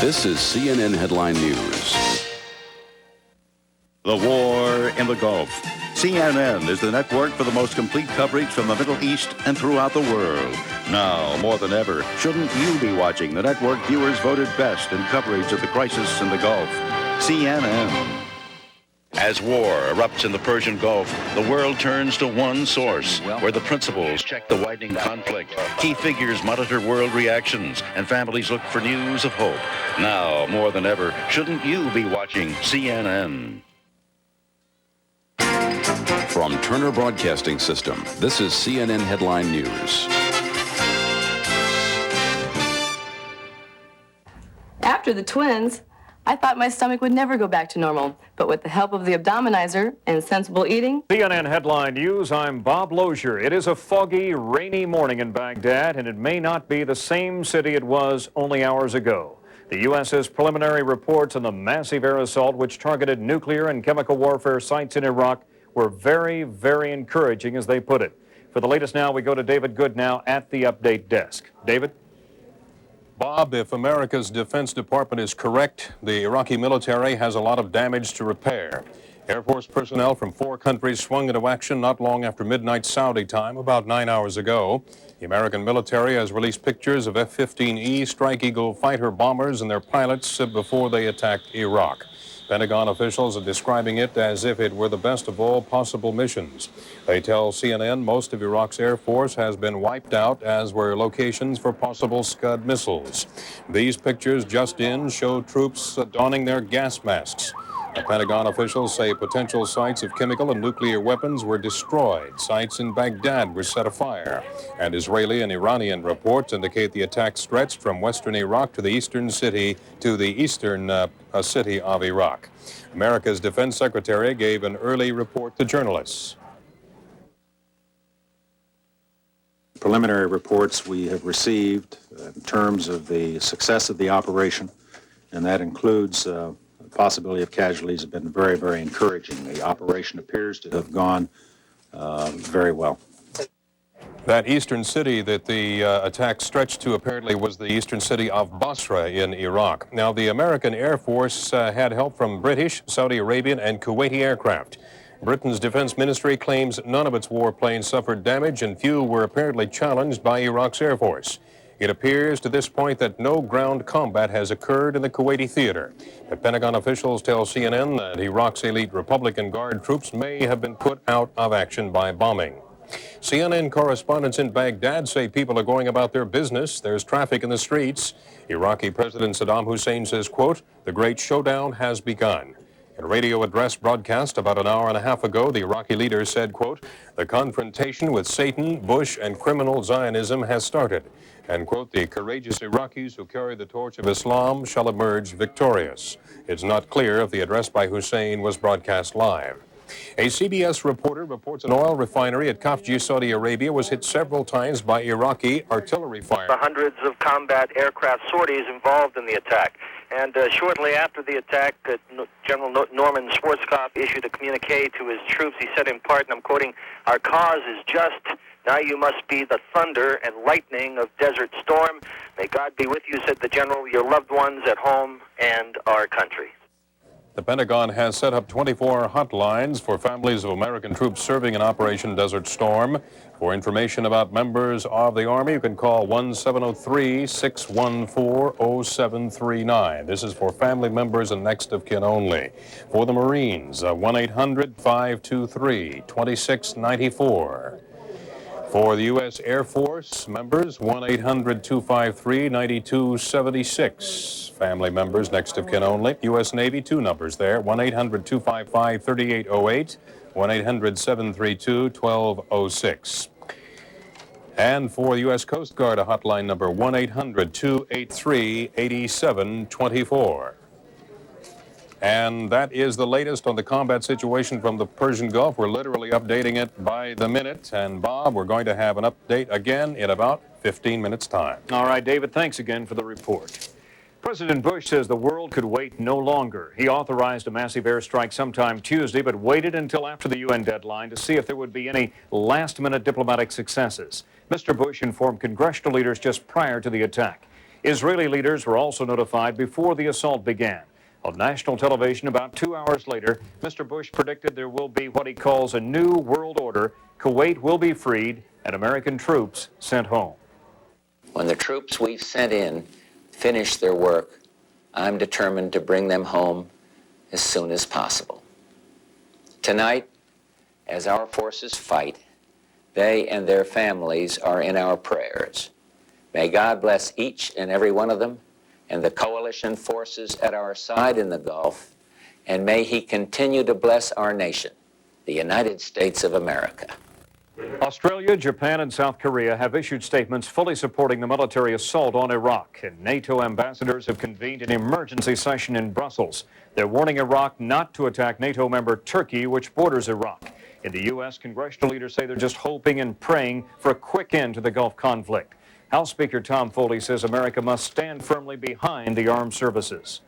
This is CNN Headline News. The war in the Gulf. CNN is the network for the most complete coverage from the Middle East and throughout the world. Now, more than ever, shouldn't you be watching the network viewers voted best in coverage of the crisis in the Gulf? CNN. As war erupts in the Persian Gulf, the world turns to one source, where the principals check the widening conflict, key figures monitor world reactions, and families look for news of hope. Now, more than ever, shouldn't you be watching CNN? From Turner Broadcasting System, this is CNN Headline News. After the twins, I thought my stomach would never go back to normal, but with the help of the abdominizer and sensible eating... CNN Headline News, I'm Bob Lozier. It is a foggy, rainy morning in Baghdad, and it may not be the same city it was only hours ago. The U.S.'s preliminary reports on the massive air assault which targeted nuclear and chemical warfare sites in Iraq were very, very encouraging, as they put it. For the latest now, we go to David Goodnow at the update desk. David? Bob, if America's Defense Department is correct, the Iraqi military has a lot of damage to repair. Air Force personnel from 4 countries swung into action not long after midnight Saudi time, about 9 hours ago. The American military has released pictures of F-15E Strike Eagle fighter bombers and their pilots before they attacked Iraq. Pentagon officials are describing it as if it were the best of all possible missions. They tell CNN most of Iraq's Air Force has been wiped out, as were locations for possible Scud missiles. These pictures just in show troops donning their gas masks. The Pentagon officials say potential sites of chemical and nuclear weapons were destroyed. Sites in Baghdad were set afire. And Israeli and Iranian reports indicate the attack stretched from western Iraq to the eastern city of Iraq. America's Defense Secretary gave an early report to journalists. Preliminary reports we have received in terms of the success of the operation, and that includes the possibility of casualties, have been very, very encouraging. The operation appears to have gone very well. That eastern city that the attack stretched to apparently was the eastern city of Basra in Iraq. Now, the American Air Force had help from British, Saudi Arabian, and Kuwaiti aircraft. Britain's defense ministry claims none of its warplanes suffered damage, and few were apparently challenged by Iraq's Air Force. It appears to this point that no ground combat has occurred in the Kuwaiti theater. The Pentagon officials tell CNN that Iraq's elite Republican Guard troops may have been put out of action by bombing. CNN correspondents in Baghdad say people are going about their business. There's traffic in the streets. Iraqi President Saddam Hussein says, quote, "The great showdown has begun." In a radio address broadcast about an hour and a half ago, the Iraqi leader said, quote, "The confrontation with Satan, Bush, and criminal Zionism has started." And, quote, "The courageous Iraqis who carry the torch of Islam shall emerge victorious." It's not clear if the address by Hussein was broadcast live. A CBS reporter reports an oil refinery at Khafji, Saudi Arabia, was hit several times by Iraqi artillery fire. Hundreds of combat aircraft sorties involved in the attack. And shortly after the attack, General Norman Schwarzkopf issued a communique to his troops. He said in part, and I'm quoting, "Our cause is just. Now you must be the thunder and lightning of Desert Storm. May God be with you," said the general, "your loved ones at home and our country." The Pentagon has set up 24 hotlines for families of American troops serving in Operation Desert Storm. For information about members of the Army, you can call 1-703-614-0739. This is for family members and next of kin only. For the Marines, 1-800-523-2694. For the U.S. Air Force members, 1-800-253-9276. Family members, next of kin only. U.S. Navy, 2 numbers there, 1-800-255-3808, 1-800-732-1206. And for the U.S. Coast Guard, a hotline number, 1-800-283-8724. And that is the latest on the combat situation from the Persian Gulf. We're literally updating it by the minute. And, Bob, we're going to have an update again in about 15 minutes' time. All right, David, thanks again for the report. President Bush says the world could wait no longer. He authorized a massive airstrike sometime Tuesday, but waited until after the UN deadline to see if there would be any last-minute diplomatic successes. Mr. Bush informed congressional leaders just prior to the attack. Israeli leaders were also notified before the assault began. On national television about 2 hours later, Mr. Bush predicted there will be what he calls a new world order. Kuwait will be freed and American troops sent home. When the troops we've sent in finish their work, I'm determined to bring them home as soon as possible. Tonight, as our forces fight, they and their families are in our prayers. May God bless each and every one of them and the coalition forces at our side in the Gulf, and may He continue to bless our nation, the United States of America. Australia, Japan, and South Korea have issued statements fully supporting the military assault on Iraq, and NATO ambassadors have convened an emergency session in Brussels. They're warning Iraq not to attack NATO member Turkey, which borders Iraq. In the U.S., congressional leaders say they're just hoping and praying for a quick end to the Gulf conflict. House Speaker Tom Foley says America must stand firmly behind the armed services.